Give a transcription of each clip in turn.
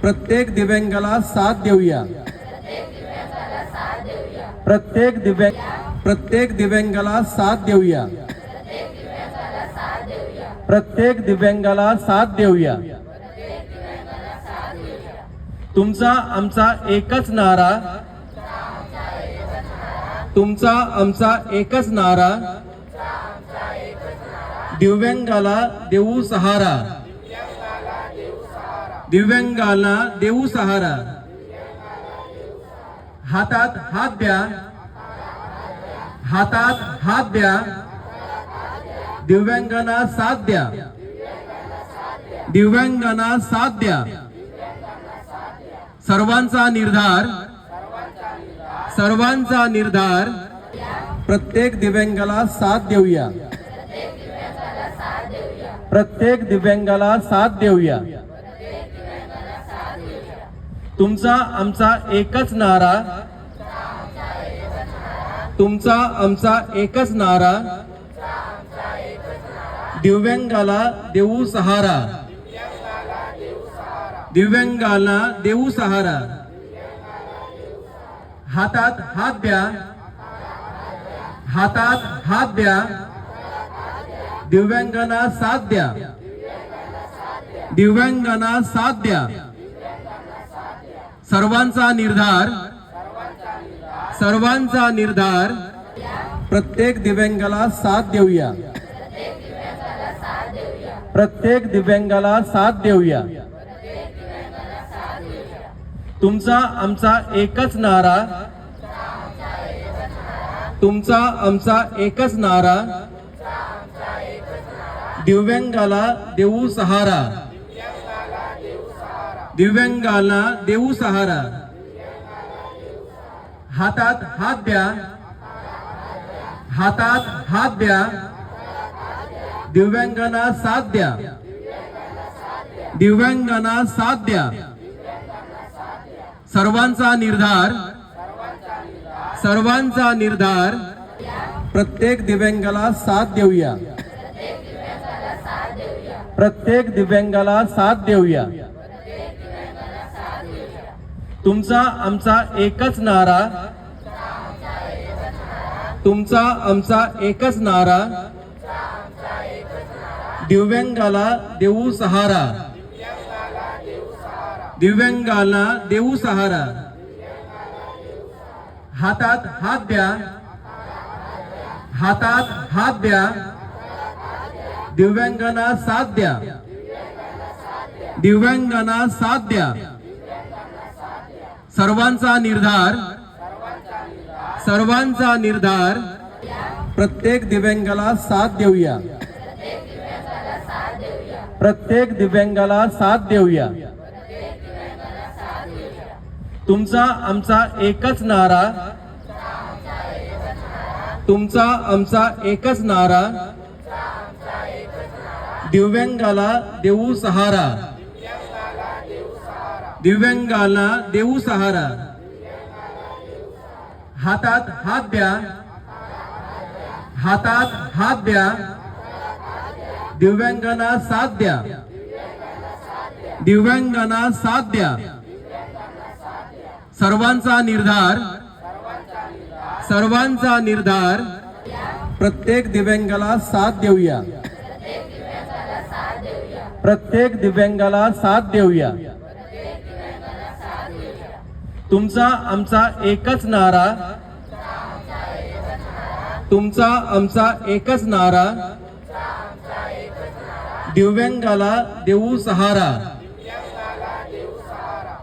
प्रत्येक दिव्यांगाला साथ देऊया. प्रत्येक दिव्यांगाला साथ देऊया. प्रत्येक दिव्यांगाला साथ देऊया. तुमचा आमचा एकच नारा. तुमचा आमचा एकच नारा. दिव्यांगाला देऊ सहारा. दिव्यांगाला देऊ सहारा. हातात हात द्या. हातात हात द्या. दिव्यांगांना साथ द्या. दिव्यांगांना साथ द्या. सर्वांचा निर्धार. सर्वांचा निर्धार. प्रत्येक दिव्यांगाला साथ देऊया. प्रत्येक दिव्यांगाला साथ देऊया. तुमचा आमचा एकच नारा. तुमचा आमचा एकच नारा. दिव्यांगाला देऊ सहारा. दिव्यांगाला देऊ सहारा. हातात हात द्या. हातात हात द्या. दिव्यांगांना साथ द्या. दिव्यांगांना साथ द्या. सर्वांचा निर्धार. सर्वांचा निर्धार. प्रत्येक दिव्यांगाला साथ देऊया. प्रत्येक दिव्यांगाला साथ देऊया. तुमचा आमचा एकच नारा. तुमचा आमचा एकच नारा. दिव्यांगाला देऊ सहारा. दिव्यांगाला देऊ सहारा. हातात हात द्या. हातात हात द्या. दिव्यांगांना साथ द्या. दिव्यांगांना साथ द्या. सर्वांचा निर्धार. सर्वांचा निर्धार. प्रत्येक दिव्यांगाला साथ देऊया. प्रत्येक दिव्यांगाला साथ देऊया. तुमचा आमचा एकच नारा. तुमचा आमचा एकच नारा. दिव्यांगाला देऊ सहारा. दिव्यांगाला देऊ सहारा. हातात हात द्या. हातात हात द्या. दिव्यांगांना साथ द्या. दिव्यांगांना साथ द्या. सर्वांचा निर्धार. सर्वांचा निर्धार. प्रत्येक दिव्यांगाला साथ देऊया. प्रत्येक दिव्यांगाला साथ देऊया. तुमचा आमचा एकच नारा. तुमचा आमचा एकच नारा. दिव्यांगाला देऊ सहारा. दिव्यांगाला देऊ सहारा. हातात हात द्या. हातात हात द्या. दिव्यांगांना साथ द्या. दिव्यांगांना साथ द्या. सर्वांचा निर्धार. सर्वांचा निर्धार. प्रत्येक दिव्यांगाला साथ देऊया. प्रत्येक दिव्यांगाला साथ देऊया. तुमचा आमचा एकच नारा. तुमचा आमचा एकच नारा. दिव्यांगाला देऊ सहारा.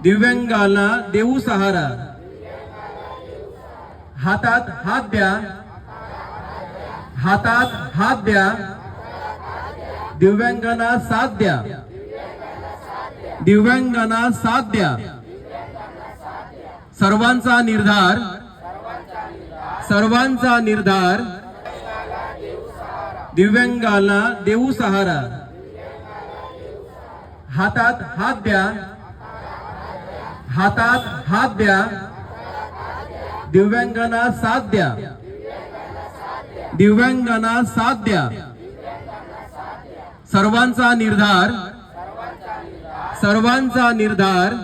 दिव्यांगाला देऊ सहारा. हातात हात द्या. हातात हात द्या. दिव्यांगांना साथ द्या. दिव्यांगांना साथ द्या. सर्वांचा निर्धार. सर्वांचा निर्धार. दिव्यांगाला देऊ सहारा. हातात हात द्या. हातात हात द्या. दिव्यांगांना साथ द्या. दिव्यांगांना साथ द्या. सर्वांचा निर्धार. सर्वांचा निर्धार